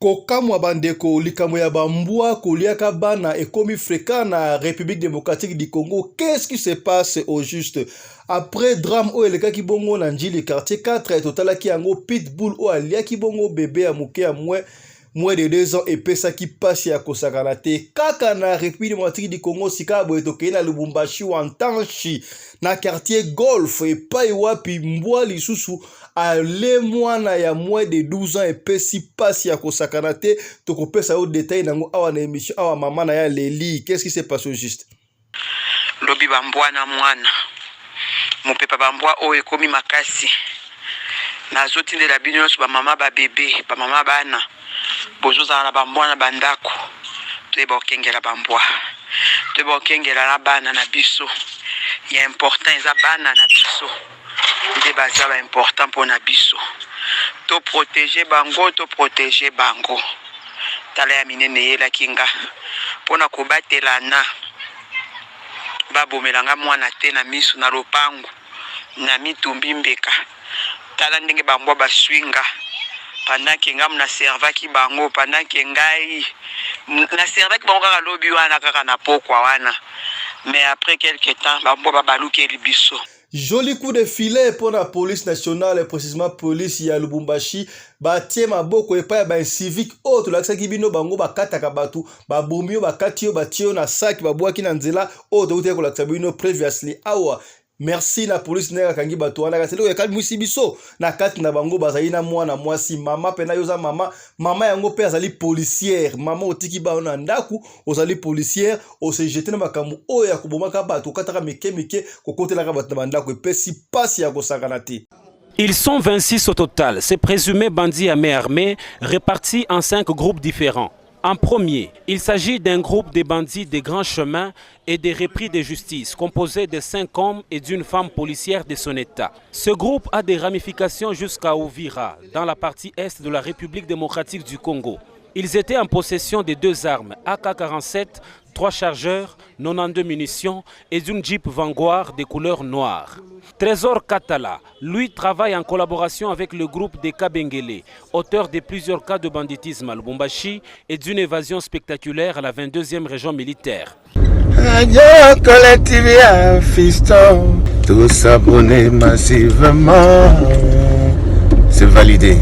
Kokamwa bandeko likambo ya bambwa koliaka bana ekomi fréquent na République démocratique du Congo. Qu'est-ce qui se passe au juste? Après drame o elekaki bongo na njili quartier 4 totalaki yango pitbull o aliaki bongo bébé ya muke ya moins de 2 ans et pesa qui passe ya kosakana te kaka na République démocratique du Congo sika boye tokei na Lubumbashi wantanshi na quartier golf et pai wapi mbwa lisusu ale mwana ya moins de 12 ans et pesi passe ya kosakana te tokopesa au détail nango awa na émission awa mama na ya Leli. Qu'est-ce qui s'est passé au juste? Lobi bambwa na mwana mopepa bambwa o ekomi makasi nazotindela bino nyonso bamama babebe bamama bana bozoza na bambwa na bandako toyeba okengela bambwa toyeba okengela na bana na biso ya important eza bana na biso nde baza ba important mpo na biso to protéger bango tala ya minene yelaki nga mpona kobatelana babomelanga mwana te na miso na lopango na mitumbi mbeka tala ndenge bambwa baswinga pendant que ngam na servaki bango pendant que ngai na servaki bango kaka lobi wana kaka na pokwa wana mais après quelque temps bambwa baluki libiso. Joli coup de filet pour la police nationale et précisément police ya Lubumbashi batie maboko epa ba civique autre lakisa kibino bango bakataka batu babomio bakatio batio na sac babwaki na nzela autre uti ko lakisa bino previously awa. Merci na police nega kangi batu wana kaselo yakali musibiso na kati na bango bazali na mwana mwasi mama pena yoza mama yango pe azali policière mama otiki ba na ndaku ozali policière o se jeter na makambo oyo ya kubomaka batu kataka mike kokotela ka batu na ndaku epesi pasi ya kosakana te. Ils sont 26 au total, ces présumés bandits à main armée répartis en 5 groupes différents. En premier, il s'agit d'un groupe de bandits des grands chemins et des repris de justice, composé de 5 hommes et d'une femme policière de son état. Ce groupe a des ramifications jusqu'à Uvira, dans la partie est de la République démocratique du Congo. Ils étaient en possession de 2 armes, AK-47, 3 chargeurs, 92 munitions et d'une Jeep Vanguard de couleur noire. Trésor Katala, lui, travaille en collaboration avec le groupe des Kabengele, auteur de plusieurs cas de banditisme à Lubumbashi et d'une évasion spectaculaire à la 22e région militaire. Radio Collectivia Fiston, tous s'abonner massivement, c'est validé.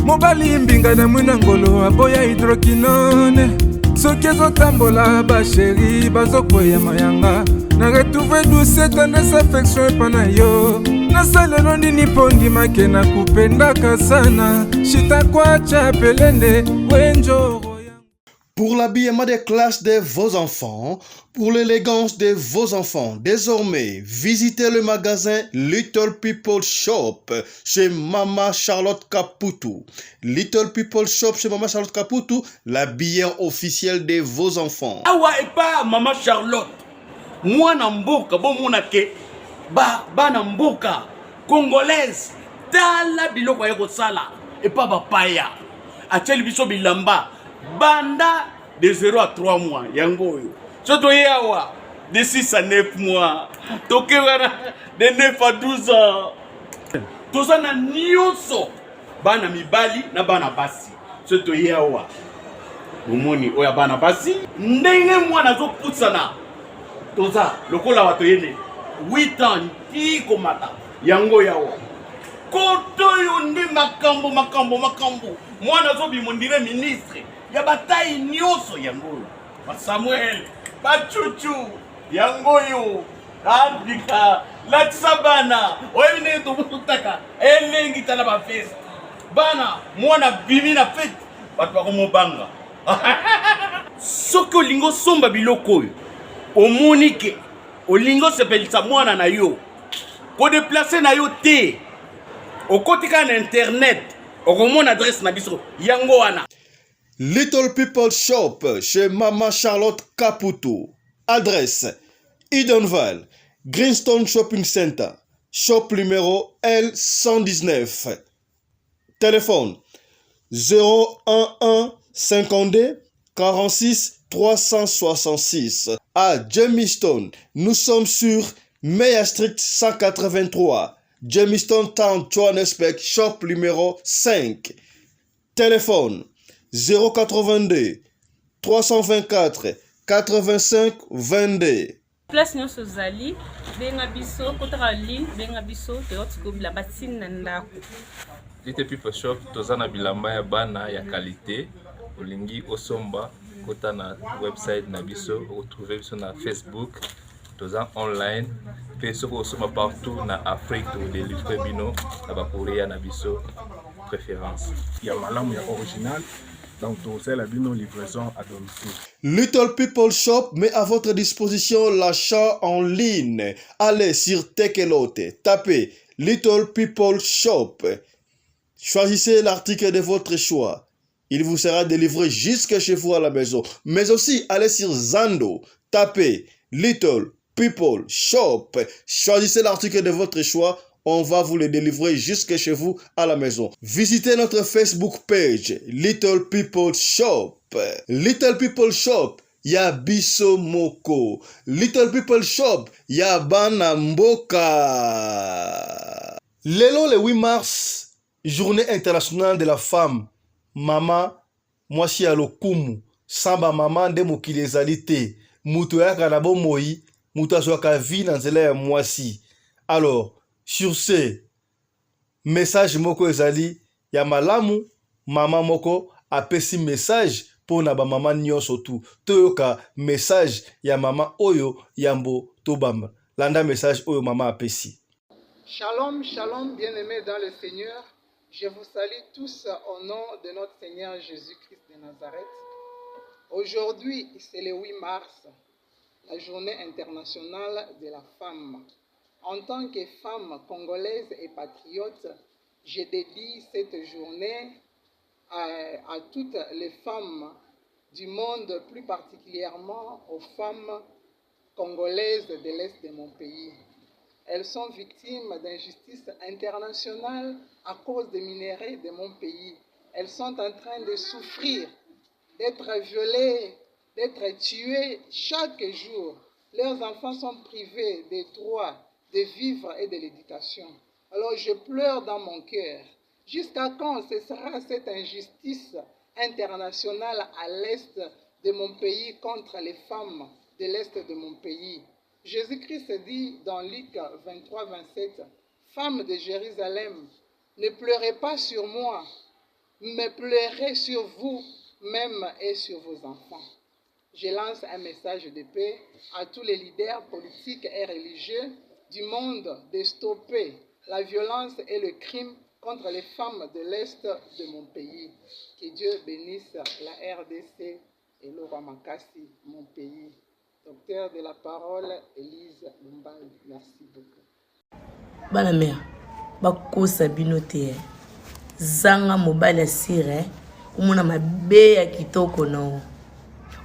Mobali mbinga na mwinangolo aboya hydroquinone soki ezotambola basheri bazokoya mayanga na retrouve douce tendresse affection epana yo nasalelo nini mpo ndimake na kupendaka sana shita kwacha pelende wenjoro. Pour l'habillement des classes de vos enfants, pour l'élégance de vos enfants, désormais, visitez le magasin Little People Shop chez Mama Charlotte Caputo. Little People Shop chez Mama Charlotte Caputo, l'habillement officiel de vos enfants. Awa et pas Mama Charlotte. Moi namboka bon monake ba namboka congolaise tala biloko ya kosala et pas bapaya. Acheli biso bilamba. Banda de 0 à 3 mois, yango yo. Soto yawa de 6 à 9 mois. Toke wana de 9 à 12 ans. Toza na nyonso. Bana mibali na bana basi. Soto yawa. Bomoni oya bana basi. Ndenge mwana zo putsana. Toza lokola wato yene 8 ans ti komata. Yango yawa. Koto yo ndi makambo. Mwana zo bimondire ministre. Ya bataille nyoso yango ba Samuel ba Chuchu yango yo Afrika la tsabana oyine to mutaka elengi tala ba fest bana mwana bimi na fete batu ba komobanga soko lingo somba biloko yo omonike olingo sepelisa mwana na yo ko déplacer na yo te okotika na internet okomona adresse na biso yango wana. Little People Shop chez Mama Charlotte Caputo. Adresse Edenval, Greenstone Shopping Center, shop numéro L119. Téléphone 011 52 46 366. À Jamestown, nous sommes sur Meya Street 183. Jamestown Town, Johannesburg, shop numéro 5. Téléphone 082 324 85 22. Place nyonso zali benga biso kotaka ligne benga biso teotikobila batine na ndako. Little People Shop toza na bilamba ya bana ya qualité olingi osomba kota na website na biso retrouver biso na Facebook toza online pe soko osomba partout na Afrique to délivrer bino na ba courrier na biso préférence ya malamu ya original. Donc, c'est la livraison à domicile. Little People Shop met à votre disposition l'achat en ligne. Allez sur Tekelote, tapez Little People Shop. Choisissez l'article de votre choix. Il vous sera délivré jusque chez vous à la maison. Mais aussi, allez sur Zando, tapez Little People Shop. Choisissez l'article de votre choix. On va vous le délivrer jusque chez vous à la maison. Visitez notre Facebook page, Little People Shop. Little People Shop, ya biso moko. Little People Shop, ya bana mboka. Lelo le 8 mars, journée internationale de la femme. Mama, mwasi ya lokumu. Samba mama nde mokili ezali te. Mutu yaka na bomoi, mutu azwaka vi na nzela ya mwasi. Alors, sur ce, message moko ezali ya malamu, mama moko apesi message pour na ba mama nyonso tu. Toyoka message ya mama oyo yambo tobamba. Landa message oyo mama apesi. Shalom, shalom, bien-aimés dans le Seigneur. Je vous salue tous au nom de notre Seigneur Jésus-Christ de Nazareth. Aujourd'hui, c'est le 8 mars, la journée internationale de la femme. En tant que femme congolaise et patriote, je dédie cette journée à toutes les femmes du monde, plus particulièrement aux femmes congolaises de l'Est de mon pays. Elles sont victimes d'injustice internationale à cause des minerais de mon pays. Elles sont en train de souffrir, d'être violées, d'être tuées chaque jour. Leurs enfants sont privés des droits de vivre et de l'éducation. Alors je pleure dans mon cœur. Jusqu'à quand cessera cette injustice internationale à l'est de mon pays contre les femmes de l'est de mon pays? Jésus-Christ dit dans Luc 23, 27, « Femmes de Jérusalem, ne pleurez pas sur moi, mais pleurez sur vous-même et sur vos enfants. » Je lance un message de paix à tous les leaders politiques et religieux du monde de stopper la violence et le crime contre les femmes de l'Est de mon pays. Que Dieu bénisse la RDC et le roi Makassi, mon pays. Docteur de la parole, Élise Lumbal. Merci beaucoup. Bana mère, bakosa binote zanga mobile sire, umuna mabe ya kitoko no.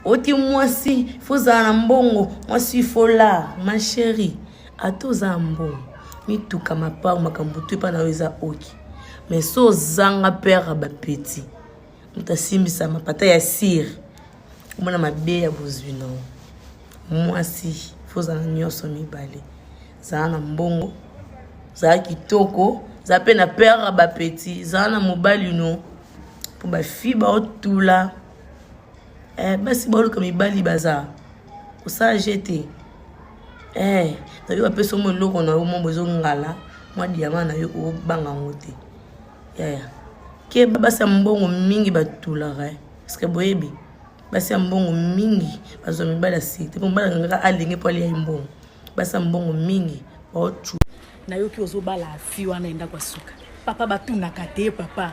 Oti mwasi, foza na mbongo, mwasi fola, ma chérie. Atoza mbongo, mituka mapau makambutu pa na weza oki. Mais so zanga père ba petit. Mutasimbisa mapata ya sire. Umuna mabe ya bozwino. Mwasi, foza na nyoso mibale. Zana mbongo, za kitoko, za pe na père ba petit, zana mobali no. Pour ba fiba otula. Basi ba oluka mibali baza. Osa jete. Nayo apeso mo loko na mo bozo ngala, mwa diama na yo o banga ngote. Ya. Ke basi mbongo mingi batula ga. Parce que boyebi basi mbongo mingi bazo mibala site. Po mbala ngaka alenge po ali ya mbongo. Basi mbongo mingi otu. Na yo ki ozo bala fi wana enda kwa suka. Papa batuna kate papa.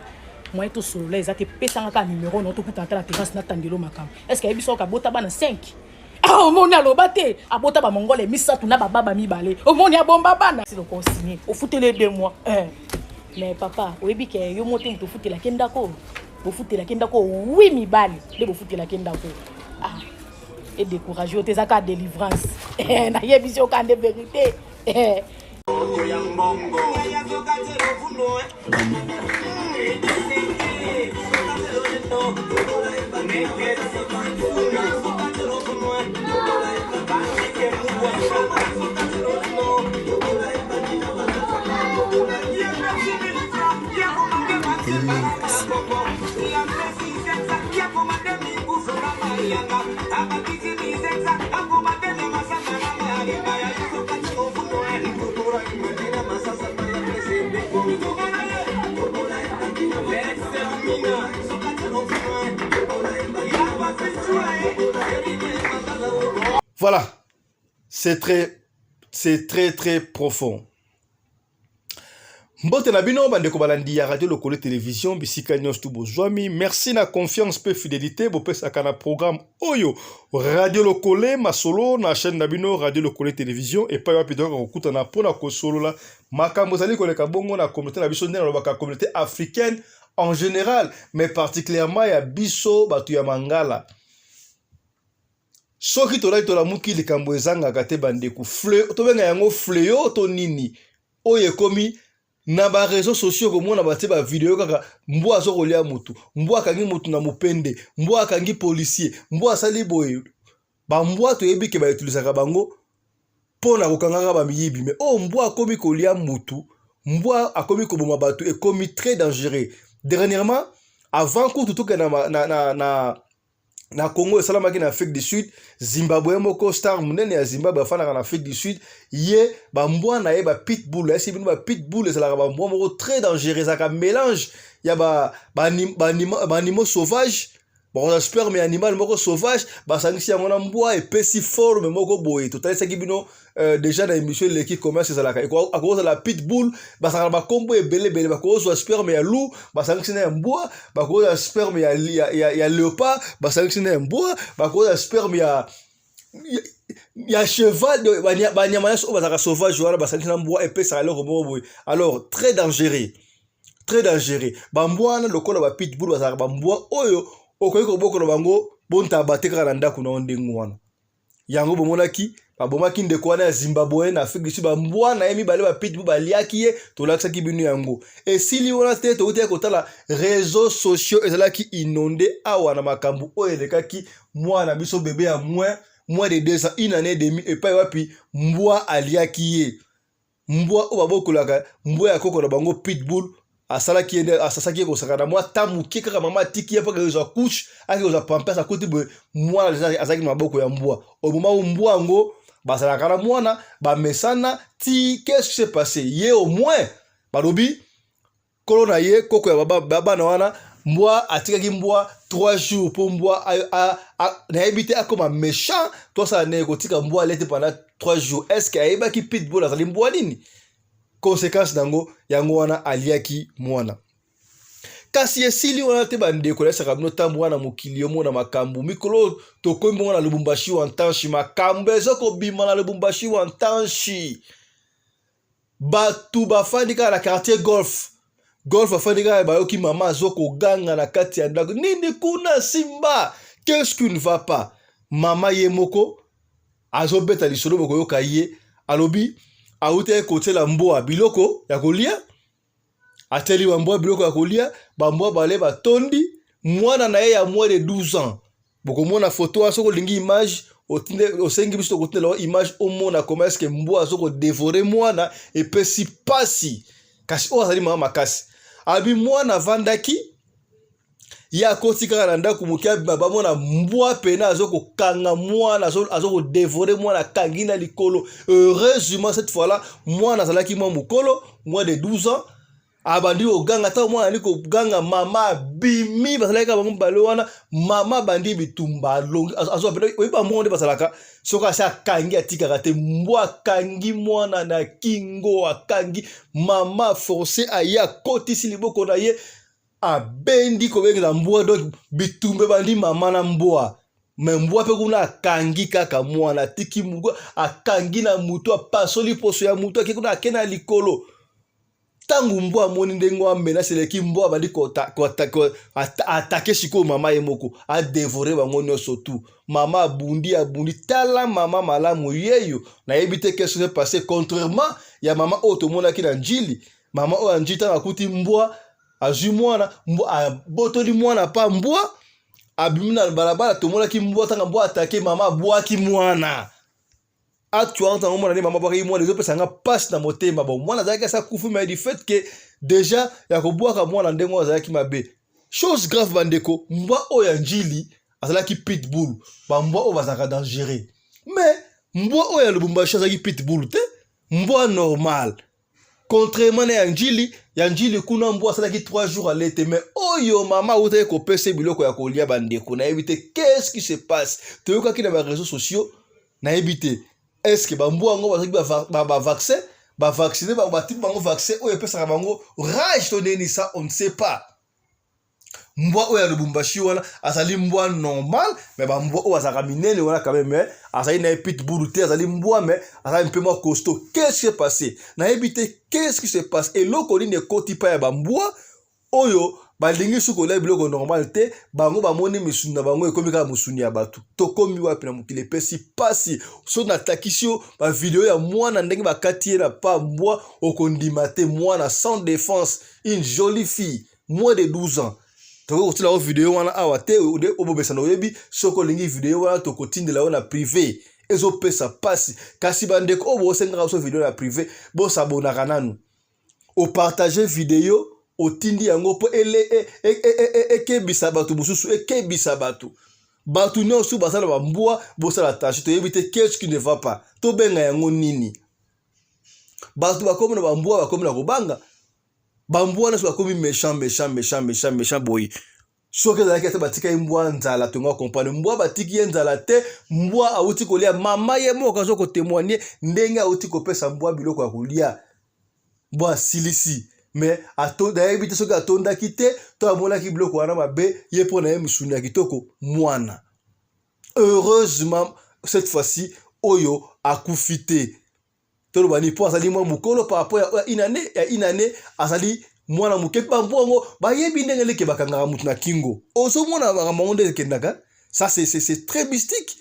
Moi to solo ezate pesa ngaka numéro no to kutata la terrasse na tandelo makam. Est-ce que yebiso ka bota bana 5? Ah, omoni alobate abota ba mongole misatu na baba mibale. Omoni abomba bana. Si loko signé. Au foutele 2 mois. Mais papa, oyebi ke yo moté muto foutela kendako. Bo foutela kendako 8 mibale. De bo foutela kendako. Ah. Et découragé au tezaka délivrance. Na yebi so ka de vérité. Voilà, c'est très profond. Mbote na bino bandeko balandi ya radio lokole télévision bisika nyonso tu bozwami. Merci na confiance pe fidélité bopesaka na programme oyo radio lokole masolo na chaîne na bino radio lokole télévision et pa wapi donc kokutana pona kosolola makambo zali koleka bongo na communauté na biso ndena lobaka communauté africaine en général mais particulièrement ya biso batu ya Mangala. Soki tolai tolamuki likambo ezangaka te bandeko fleu tobenga yango fleo to nini oye komi na ba réseaux sociaux komona batie ba vidéo kaka mbwa azokolia mutu mbwa akangi mutu na mupende mbwa akangi policier mbwa asali boye ba mbwa toyebi ke ba utilisaka bango pona kokangaka ba miyibi mais mbwa akomi kolia mutu mbwa akomi koboma batu et komi très dangereux. Dernièrement avant que tout na Congo et salamaki na Afrique du Sud, Zimbabwe moko star munene ya Zimbabwe afana na Afrique du Sud, ye ba mbwa na ye ba pitbull, esi bino ba pitbull ezala ba mbwa moko très dangereux, ça ka mélange ya ba animaux sauvages, ba sperme animal moko sauvage, ba sangisi ya mona mbwa epesi forme moko boye. Total ça ki bino déjà dans l'émission l'équipe commence ezala ka à cause de la pitbull, ba sangala ba kombo ebele ba cause de sperme ya loup, ba sangisi na mbwa, ba cause de sperme ya léopard, ba sangisi na mbwa, ba cause de sperme ya cheval, ba nyama so ba saka sauvage wala ba sangisi na mbwa epesa alors boye. Alors très dangereux. Très dangereux. Ba mbwa na lokola ba pitbull ba saka ba mbwa oyo okoki koboko na bango bonta bateka na ndako na ondengu wana yango bomonaki babomaki ndeko wana ya Zimbabwe na Afrique du Sud ba mbwa na yemi bale ba pitbull baliaki ye tolakisaki binu yango esili wana te touteka kotala réseaux sociaux ezalaki inondé awa na makambo oyo elekaki mwana biso bébé ya moins de 2 ans, une année et demie et pas wapi mbwa aliaki ye mbwa o babokolaka mbwa ya koko na bango pitbull asala ki ende asasaki ko sakana moi tamu kika mama tiki pa ke za couche aki za pampers a côté moi azaki maboko ya mbwa au moment où mbwa ngo basala kana mwana ba mesana ti qu'est-ce qui s'est passé ye au moins balobi kolona ye koko ya baba na wana mbwa atikaki mbwa 3 jours pour mbwa na habité comme méchant toi ça ne kotika mbwa lete pendant 3 jours est-ce que aiba ki pitbull azali mbwa nini conséquence dango yango wana aliaki mwana kasi esili wana te bandeko lesa kabino tambu wana mokili mona makambu mikolo tokombi mona Lubumbashi wa ntanshi makambu ezoko bima na Lubumbashi wa ntanshi batu bafandika na quartier golf afandika bayoki mama azoko ganga na kati ya ndako nini kuna simba qu'est-ce qui ne va pas mama yemoko azobeta lisolo boko yoka ye alobi aute kotela mbwa biloko ya kolia ateli mbwa biloko ya kolia bambwa bale batondi mwana na ye ya moins de 12 ans boko mona photo asoko lingi image otinde osengi biso kotela image omona comment est-ce que mbwa azoko dévorer mwana et pesi pasi kasi o azali mama makasi abi mwana vandaki ya kotika na ndako mukia baba mona mbwa pena azoko kanga mwana azoko dévorer mwana kangina likolo. Heureusement cette fois là mwana azalaki mwa mukolo moins de 12 ans abandi oganga ta mwana liko ganga mama bimi basalaka bango balwana mama bandi bitumba longi azo pena oyiba monde basalaka soka sa kangi atika kate mbwa kangi mwana na kingo akangi mama forcé aya kotisi liboko na ye abendi kobengela mbwa donc bitumbe bandi mama na mbwa me mbwa pe kuna akangi kaka mwana tiki mbwa akangi na mutu apasoli poso ya mutu akikuna akena likolo tangu mbwa moni ndengo amena seleki mbwa bandi ko atake shiko mama yemoko a dévorer bango nyonso tout mama abundi tala mama malamu yeyo na yebite qu'est-ce qui s'est passé contrairement ya mama oto mona ki na njili mama o anjita akuti mbwa azui mwana mbwa botoli mwana pa mbwa abimina balabala tomola ki mbwa tanga mbwa atake mama bwa ki mwana actuellement tant mwana ni mama bwa ki mwana lezo pesanga passe na motema bon mwana zaka sa kufu mais du fait que déjà ya ko bwa ka mwana ndengo zaka ki mabe chose grave bandeko mbwa oya njili azalaki pitbull bambwa oyo bazalaka dangereux mais mbwa oyo ya Lubumbashi azalaki pitbull te mbwa normal contrairement na yanjili kuna mbwa asalaki 3 jours à l'été mais oyo mama utaki kopesa biloko ya kolia bandeko nayebi te qu'est-ce qui se passe toyokaki na baréseaux sociaux nayebi te est-ce que bambwa yango bazalaki bavaccine batipe bango vaccin oyo epesaka bango rage to neni ça on ne sait pas mbwa oyo ya Lubumbashi wana azali mbwa normal mais bambwa oyo azalaka minene wana quand même mais azali na pitbull te azali mbwa mais azali mpe mwa costaud qu'est-ce qui s'est passé nayebi te qu'est-ce qui se passe eloko nini ekoti pa ya bambwa oyo balingi soki kolia biloko normal te bango bamoni misuni na bango ekomi kaka misuni ya bato tokomi wapi na mokili epesi pasi so natakisi yo bavideo ya mwana ndenge bakati ye na pa mbwa okondima te mwana sans défense une jolie fille moins de 12 ans toko kotila o video wana awa te obobesa na oyebi soko olingi video wana tokotindela yo na privé ezopesa pasi kasi bandeko oyo bosengaka so video na privé bosabonaka nanu opartage video otindi yango po ekebisa bato mosusu ekebisa bato nyonso basala bambwa bosala attention toyebi te qu'est-ce qui ne va pas tobenga yango nini bato bakomi na bambwa bakomi na kobanga bambwa nyonso bakomi méchant boye soki ezalaki ate batikaki mbwa nzala tonga kompane mbwa batiki ye nzala te mbwa auti kolia mama ye moko azo kotémoigner ndenge auti kopesa mbwa biloko ya kolia mbwa asilisi mais dayebi te soki atondaki te to amonaki biloko wana mabe ye mpo na ye misuni ya kitoko mwana heureusement cette fois-ci oyo akufi te tolobani mpo azali mwa mokolo par rapport ya inane azali mwana moke bambwa yango bayebi ndenge leke bakangaka mutu na kingo ozomona makambo nde ekendaka ça c'est très mystique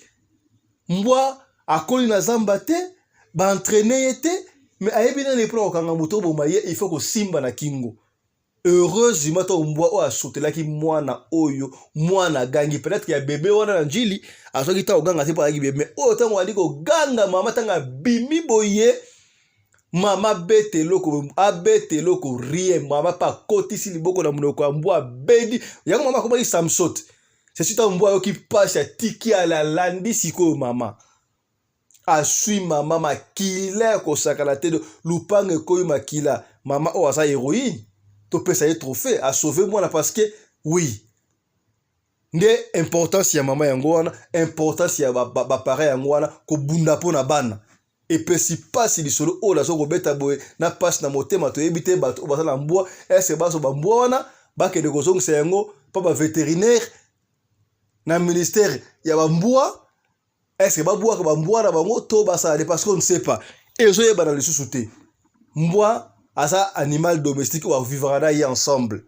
mbwa akoli na zamba te baentraîne ye te mais ayebi nani mpona kokanga moto oboma ye il faut kosimba na kingo heureusement to mbwa oyo asotelaki mwana oyo mwana gangi peut-être ya bebe wana na njili asoki ta oganga te mpo azalaki bebe oyo ntango ali koganga mama ntango abimi boye mama abete eloko rie mama mpe akotisi liboko na monoko ya mbwa abedi yango mama akomaki samsot sesita mbwa ayoki pasi atiki alalandi sikoyo mama asui mama makila ya kosakana te lupanga ekoyi makila mama oyo aza héroïne topesa ye trophée asauve mwana parce que oui nde importance ya mama yango wana importance ya bapare yango wana kobunda mpo na bana epesi pasi lisolo oyo nazo kobeta boye na pasi na motema toyebi te bato oyo bazala mbwa ese baso bambwa wana bakende kozongisa yango mpa bavétérinaire na ministère ya bambwa est-ce babwaka bambwa na bango to basala parce qu'on ne sait pas ezoyeba na lisusu te mbwa asa animal domestique oyo vivra na ye ensemble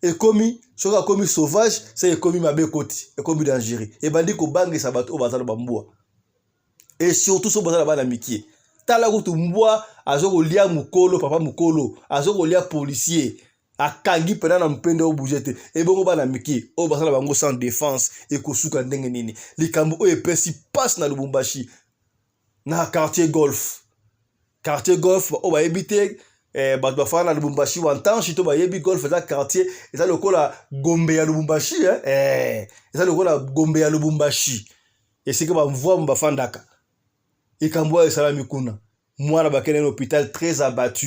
ekomi soki akomi sauvage se ekomi mabe koti ekomi dangereux ebandi kobangisa bato oyo bazala bambwa et surtout so bazala bana mikie tala kutu mbwa azokolia mokolo papa mokolo azokolia policier akangi pena na mpende o budget ebongo bana miki o basala bango sans défense ekosuka ndenge nini likambo o epesi passe na Lubumbashi na quartier golf o ba ebite bato bafana na Lubumbashi wantanshi to ba yebi golf za quartier eza lokola Gombe ya Lubumbashi eza lokola Gombe ya Lubumbashi esika ba mvua mbafandaka ikambo esalami kuna mwana bakene na hôpital très abattu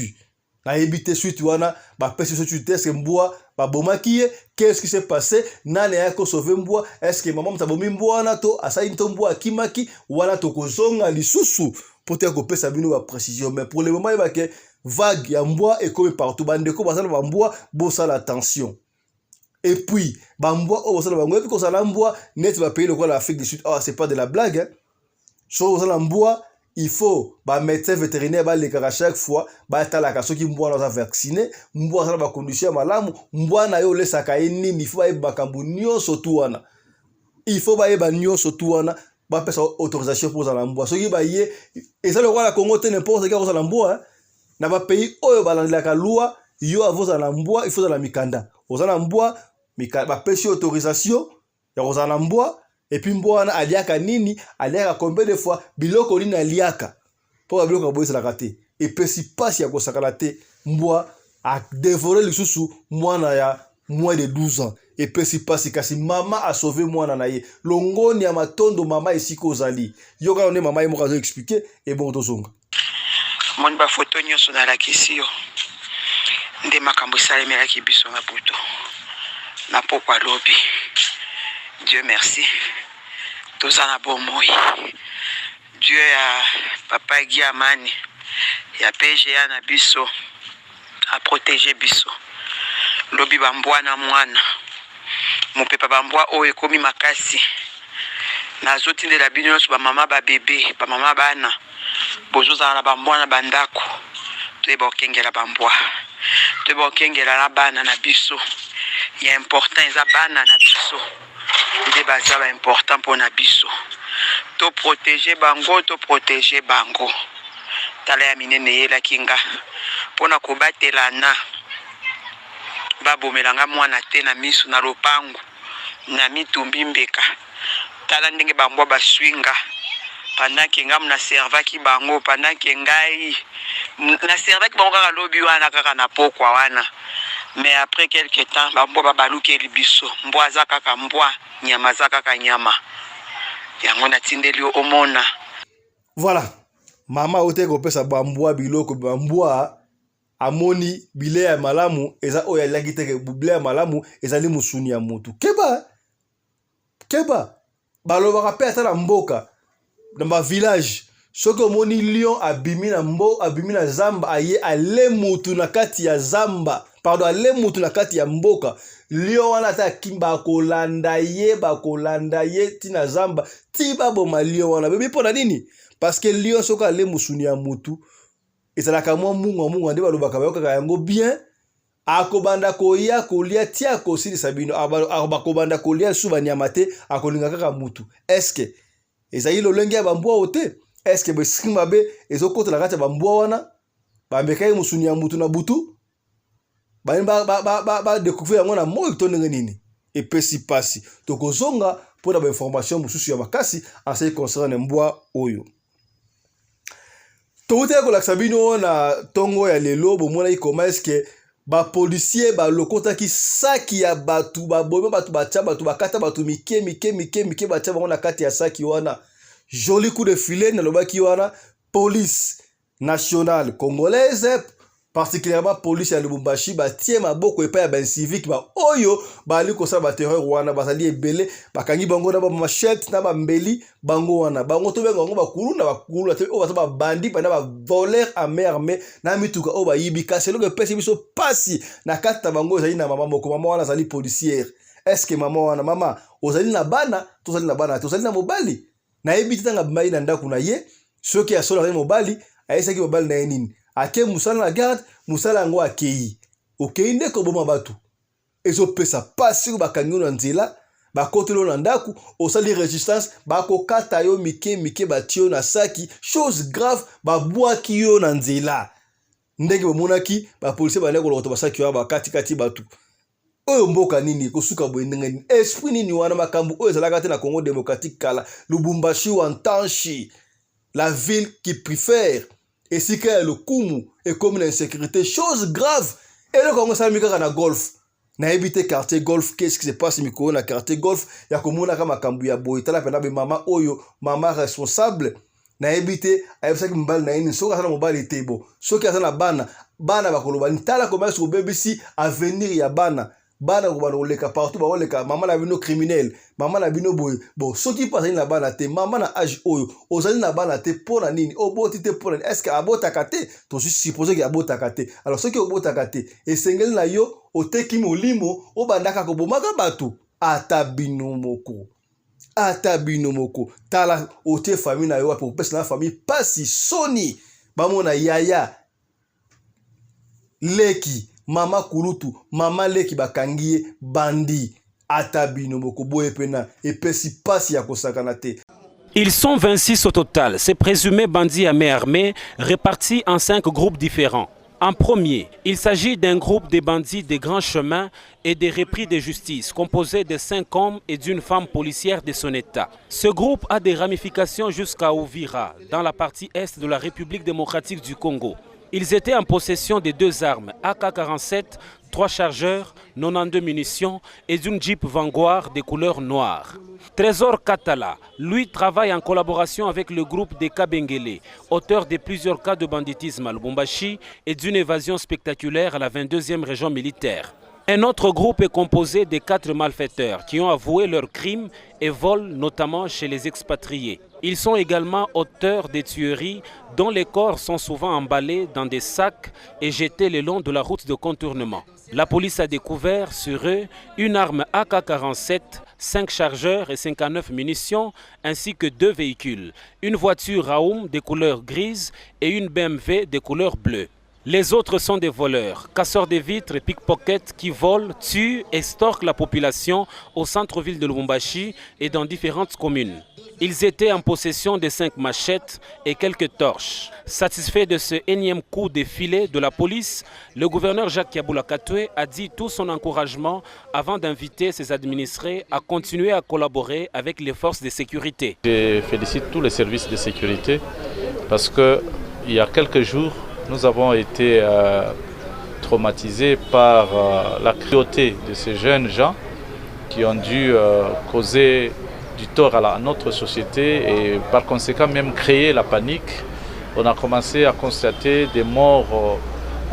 na ebite suite wana ba pesi so tu test mbwa ba bomaki ye qu'est-ce qui s'est passé nane ya ko sauver mbwa est-ce que maman mtabomi mbwa na to asai nto mbwa akimaki wana to kozonga lisusu pote ko pesa bino ba précision mais pour le moment ba ke vague ya mbwa ekomi partout bandeko basala ba mbwa bosala attention et puis ba mbwa o bosala bango et puis ko sala mbwa net ba pays le quoi l'Afrique du Sud c'est pas de la blague hein so bosala mbwa il faut ba médecin vétérinaire ba lekaka chaque fois ba talaka soki mbwa na vacciner mbwa sala ba condition malamu mbwa na yo lesaka nini il faut ba bakambu nyonso tu wana il faut ba yeba nyonso tu wana ba pesa autorisation pour za mbwa soki ba ye et ça le roi la Congo te n'importe quel za mbwa na ba pays oyo ba landaka loi yo avoza na mbwa il faut za la mikanda ozana mbwa mikanda ba pesa autorisation ya ozana mbwa et puis mbwa na aliaka nini aliaka combien de fois biloko nini aliaka pour biloko boyisa la raté et pesi pasi ya kosakala te mbwa a dévorer lisusu mwana ya moins de 12 ans. Et puis si passe kasi maman a sauvé moi nanaye. Longoni ya matondo mama esiko ozali. Yoka on mama yemo kazo expliquer et bon tozonga. Mon ba photo nyoso na la kisio. Nde makambo salemela ki biso na buto. Na pokwa lobi. Dieu merci. Tozana bomoi. Dieu ya papa Guy Amani. Ya PGA na biso. A protéger biso. Lobi bambwa na mwana. Mopepa bambwa o ekomi makasi. Nazotindela bino so ba mama ba bébé, ba mama bana. Bozoza na bambwa na bandako. Toyeba okengela bambwa. Toyeba okengela na bana na biso. Ya important eza bana na biso. Nde baza ba important pour na biso. To protéger bango, to protéger bango. Tala ya minene yela kinga. Pona kobatela na babomelanga mwana te na misu na lopango na mitumbi mbeka. Tala ndenge bambwa baswinga pendant que ngam na servaki bango, pendant que ngai na servaki bango kaka lobi wana kaka na pokwa wana. Mais après quelque temps bambwa babaluki libiso mbwa za kaka mbwa, nyama za kaka nyama. Yango na tindeli omona. Voilà. Mama ote ko pesa bambwa biloko bambwa amoni bile ya malamu eza oya lagiteke bile ya malamu ezali musuni ya mutu. Keba baloba ka peta na mboka dans ma village soko moni lion abimi na zamba aye ale mutu na kati ya zamba, pardon, ale mutu na kati ya mboka lion wana ta kimba kolanda ye tina zamba tiba boma lion wana bebe pona nini? Parce que lion soko ale musuni ya mutu ezalaka mwa mungu nde balobaka bayokaka yango bien akobanda koya kolia tia kosili sabino akobanda kolia suba nyama te akolinga kaka mutu. Eske ezali lolenge ya bambwa ote? Eske besikima be ezokota la kati ya bambwa wana bambekai musuni ya mutu na butu ba découvrir yango na moyo tonenge nini? Epesi pasi tokozonga pour ba information mususu ya makasi en ce qui concerne mbwa oyo. Toute ko la sabino na tongo ya lelo bomona ikoma eske ba policier ba lokota ki saki ya batu ba bomo batu bacha batu bakata batu mike bacha bango na kati ya saki wana. Joli coup de filet na lobaki wana police nationale congolaise, particulièrement police ya Lubumbashi batie maboko epa ya ben civique ba oyo bali ko sa ba terreur wana bazali ebele bakangi bango na ba machette na ba mbeli bango wana bango to benga bango bakulu te o ba bandi pa na ba voler à main armée na mituka o ba yibika selo que pesi biso pasi na kata bango ezali na mama moko mama wana zali policière. Est-ce que mama ozali na bana tozali na mobali na ebiti tanga mai na ndako na ye soki ya sola mobali ayesaki mobali na nini ake musala na garde musala ngo akei okei ndeko boma batu ezo pesa pasi bakangi na nzela bakotelo na ndaku osali resistance bakokata yo mike batio na saki, chose grave babwaki yo na nzela ndenge bomonaki ba policier baneko lokoto basaki yo bakati batu oyo mboka nini kosuka boyendenga nini esprit nini wana makambu oyo ezalaka te na Congo démocratique kala Lubumbashi wantanshi la ville qui préfère et si qu'il y a le Kumu et comme l'insécurité, chose grave. Et le Congo ça mika na golf. Na éviter quartier golf, qu'est-ce qui se passe miko na quartier golf? Ya komuna kama kambu ya boyita la pena be mama oyo, mama responsable. Na éviter ayebisa ki mbali na ini soka sana mobali tebo. Soki sana bana bakoloba ntala komala sur BBC avenir ya bana ko baloleka partout ba oleka mama na bino criminel, mama na bino boy. Bon, soki pasali na bana te, mama na âge oyo, ozali na bana te pona nini? Oboti te pona. Est-ce que abota kate? To supposé que abota kate. Alors soki obota kate, esengeli na yo oteki molimo obandaka ko bomaka batu ata bino moko. Tala ote famille na yo pour pesa na famille pasi soni. Bamona yaya leki mama kurutu, mama leki bakangie bandi atabino moko boye pena epesi pasi ya kosakana te. Ils sont 26 au total, ces présumés bandits à main armée répartis en 5 groupes différents. En premier, il s'agit d'un groupe de bandits des grands chemins et des repris de justice, composé de 5 hommes et d'une femme policière de son état. Ce groupe a des ramifications jusqu'à Uvira, dans la partie est de la République démocratique du Congo. Ils étaient en possession de 2 armes, AK-47, 3 chargeurs, 92 munitions et une Jeep Vanguard de couleur noire. Trésor Katala, lui, travaille en collaboration avec le groupe des Kabengele, auteur de plusieurs cas de banditisme à Lubumbashi et d'une évasion spectaculaire à la 22e région militaire. Un autre groupe est composé de 4 malfaiteurs qui ont avoué leurs crimes et vols, notamment chez les expatriés. Ils sont également auteurs des tueries dont les corps sont souvent emballés dans des sacs et jetés le long de la route de contournement. La police a découvert sur eux une arme AK-47, 5 chargeurs et 59 munitions, ainsi que 2 véhicules, une voiture Raoum de couleur grise et une BMW de couleur bleue. Les autres sont des voleurs, casseurs de vitres et pickpockets qui volent, tuent et extorquent la population au centre-ville de Lubumbashi et dans différentes communes. Ils étaient en possession de 5 machettes et quelques torches. Satisfait de ce énième coup de filet de la police, le gouverneur Jacques Yabula Katwe a dit tout son encouragement avant d'inviter ses administrés à continuer à collaborer avec les forces de sécurité. Je félicite tous les services de sécurité parce qu'il y a quelques jours, nous avons été traumatisés par la cruauté de ces jeunes gens qui ont dû causer du tort à notre société et par conséquent même créer la panique. On a commencé à constater des morts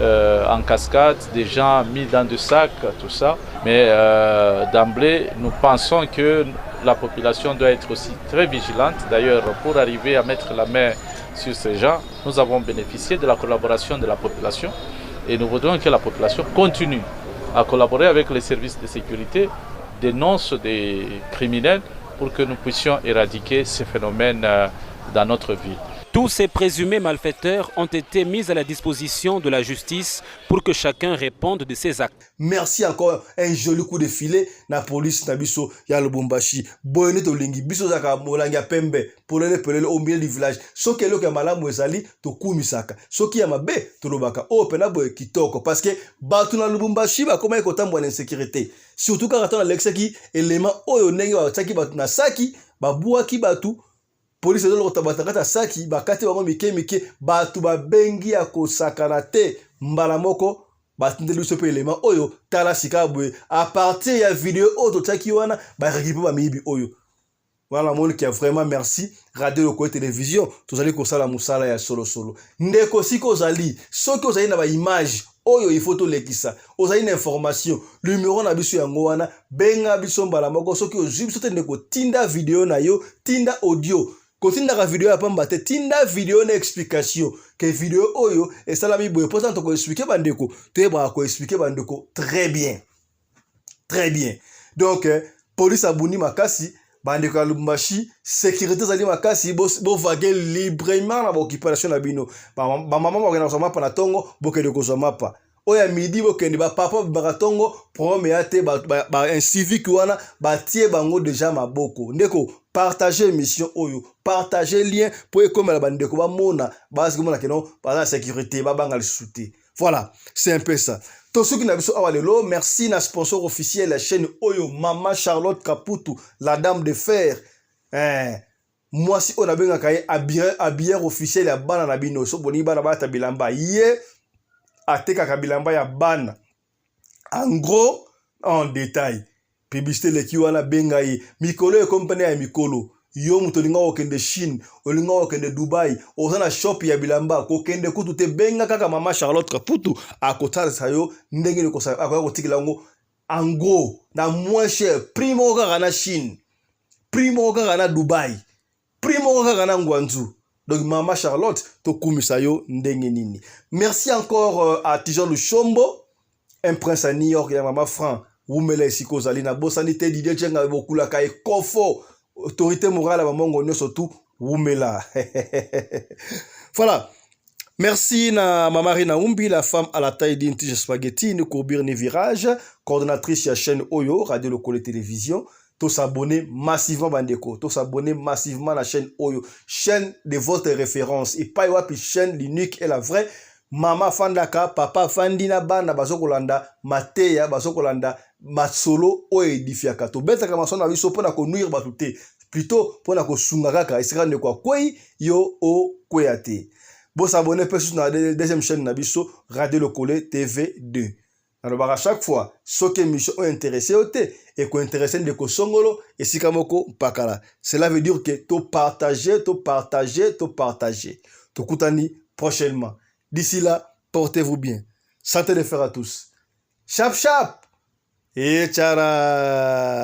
en cascade, des gens mis dans des sacs, tout ça. Mais d'emblée, nous pensons que la population doit être aussi très vigilante. D'ailleurs, pour arriver à mettre la main sur ces gens, nous avons bénéficié de la collaboration de la population et nous voudrions que la population continue à collaborer avec les services de sécurité, dénonce des criminels pour que nous puissions éradiquer ces phénomènes dans notre vie. Tous ces présumés malfaiteurs ont été mis à la disposition de la justice pour que chacun réponde de ses actes. Merci encore, un joli coup de filet na police na biso ya Lubumbashi. Boyone to lingi biso zaka molanga pembe pour les pelele au milieu du village. Soki eloko malamu ezali to kumisaka. Soki ya mabe to lobaka o pena boy kitoko parce que batu na Lubumbashi ba koma ekotambo na insécurité. Surtout quand on a l'exaki élément oyo ndenge ba tsaki batu na saki ba buaki batu. Police de l'Otabatakata Saki, Bakate Wamo Mike, Batu Bengi à Kosakanate, Mbalamoko, Batindelu ce élément, Oyo, Talasika, à partir de la vidéo, Oto Takiwana, Récupérer Mibi Oyo. Voilà, mon qui a vraiment merci. Radio Loko Télévision, tous allez la Moussala ya solo. Ndeko Siko Zali, ceux qui ont une image, Oyo, il faut tout l'équisa. Vous avez une information, le numéro na biso yangoana, Benga biso Mbalamoko, ceux qui ont juste ndeko tinda vidéo na yo, tinda audio. Continue la vidéo à pamba te tinda vidéo na explication que vidéo oyo et salami boye pourtant to ko expliquer bandeko te ba ko expliquer bandeko très bien donc police abuni makasi bandeko Lubumbashi sécurité zali makasi bo vaguer librement na occupation na bino ba maman ba na soma pa na tongo bokende ko soma pa oya midi bokende ba papa ba tongo prome ate ba un civique wana ba tie bango déjà maboko ndeko partager mission oyo partager lien pour comme la bande ko ba mona ba ce mona kenon par la sécurité ba bangal souté voilà c'est un peu ça to ceux qui na biso awalelo merci na sponsor officiel la chaîne oyo Mama Charlotte Kaputu la dame de fer moi si on a bien kaye habilleur officiel ya bana na bino so boni bana ba ta bilamba ye ateka kabilamba ya bana en gros en détail publicité le kiwana benga yi mikolo e compagnie ya mikolo yo muto linga okende Chine olinga okende Dubai ozana shop ya bilamba ko kende kutu te benga kaka Mama Charlotte Kaputu akotala sayo ndenge le kosa akoya kotikila ngo en gros na moins cher primo kaka na Chine primo kaka na Dubai primo kaka na Ngwanzu. Donc Mama Charlotte to kumisa yo ndenge nini. Merci encore à Tijan Lushombo, un prince à New York ya Mama Fran. Wumele siko zalina bosanité Didier Djenga bokula kai kofo autorité morale à Mongo nyo surtout Wumela. Voilà. Merci na Mamarina Umbi, la femme à la taille d'une tige spaghetti, une courbure ni virage, coordonnatrice de la chaîne Oyo, Radio Locale Télévision. Tous s'abonner massivement bandeko, tous s'abonner massivement à la chaîne Oyo, chaîne de votre référence et pas une chaîne l'unique et la vraie. Mama Fandaka, papa Fandina Banda Bazokolanda, Mateya Bazokolanda, Matsolo o edifiaka. To beta kama sona biso pona ko nuire batute, plutôt pona ko sungaka esika ne kwa kwei yo o kweyate. Vous abonnez sur la deuxième chaîne Nabiso, Radio Lokole TV2. Alors, à chaque fois, ceux qui sont intéressés et qui intéressés de Kosongolo et Sikamoko Pakala. Cela veut dire que tu partager. Tu koutani prochainement. D'ici là, portez-vous bien. Santé de fer à tous. Chap chap et tchara.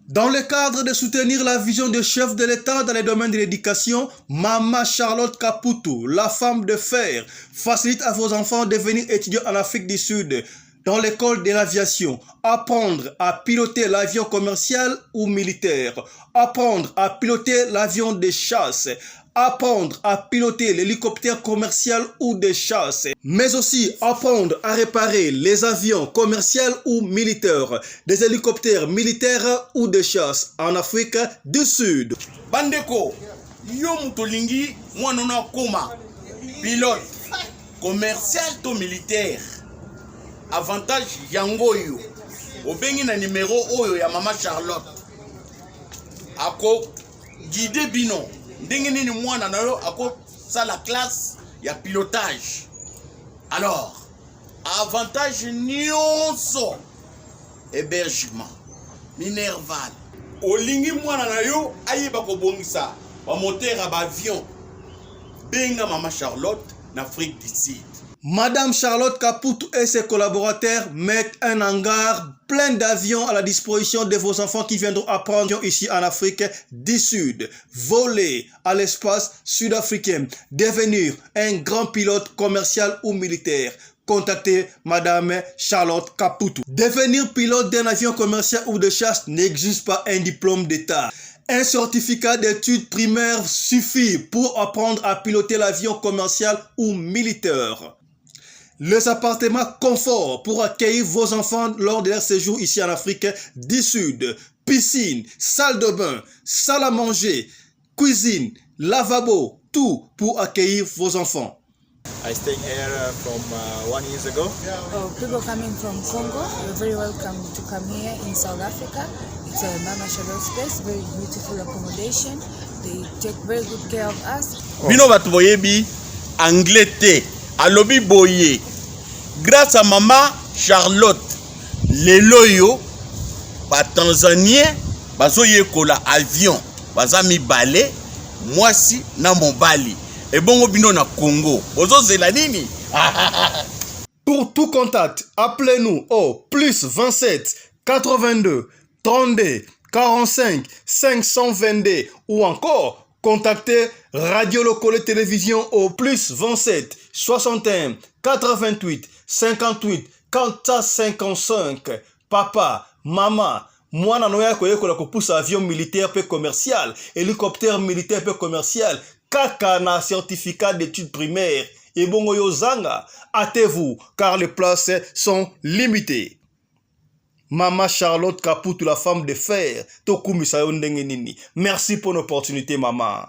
Dans le cadre de soutenir la vision du chef de l'État dans les domaines de l'éducation, Maman Charlotte Kaputu, la femme de fer, facilite à vos enfants de devenir étudiants en Afrique du Sud dans l'école de l'aviation, apprendre à piloter l'avion commercial ou militaire, apprendre à piloter l'avion de chasse, apprendre à piloter l'hélicoptère commercial ou de chasse, mais aussi apprendre à réparer les avions commerciaux ou militaires, des hélicoptères militaires ou de chasse en Afrique du Sud. Bandeko, yo mutolingi mwanona koma, pilote, commercial to militaire. Avantage yango yo. Obengi na numéro oyo ya Maman Charlotte. Ako guide bino. Ndenge nini mwana na yo ako sa la classe ya pilotage. Alors, avantage nyonso hébergement minerval. Olingi mwana na yo ayeba ko bongisa ba moteur ba avion. Benga Maman Charlotte na Afrique du Sud. Madame Charlotte Kaputu et ses collaborateurs mettent un hangar plein d'avions à la disposition de vos enfants qui viendront apprendre ici en Afrique du Sud. Voler à l'espace sud-africain, devenir un grand pilote commercial ou militaire. Contactez Madame Charlotte Kaputu. Devenir pilote d'un avion commercial ou de chasse n'exige pas un diplôme d'État. Un certificat d'études primaires suffit pour apprendre à piloter l'avion commercial ou militaire. Les appartements confort pour accueillir vos enfants lors de leur séjour ici en Afrique du Sud. Piscine, salle de bain, salle à manger, cuisine, lavabo, tout pour accueillir vos enfants. I stayed here from 1 year ago. People coming from Congo, you're very welcome to come here in South Africa. It's a Mama Charlotte space, very beautiful accommodation. They take very good care of us. Bino batu boyebi anglais te. Alobi boye. Grâce à Maman Charlotte, les loyo, ba Tanzanien, bazo yekola avion, baza mi balé, moi si na mon bali. Et bon bino na Congo. Bozo zelanini. Pour tout contact, appelez-nous au plus 27 82 32 45 522 ou encore contactez Radio Lokole Télévision au plus 27 61 88 58 455. Papa, maman, mwana noya koyekola kopusa avion militaire pe commercial, hélicoptère militaire pe commercial, kaka na certificat d'études primaires. Et bon yozanga, hâtez-vous car les places sont limitées. Maman Charlotte Kaputu, la femme de fer, Tokumi Sayo Ndenge Nini. Merci pour l'opportunité, maman.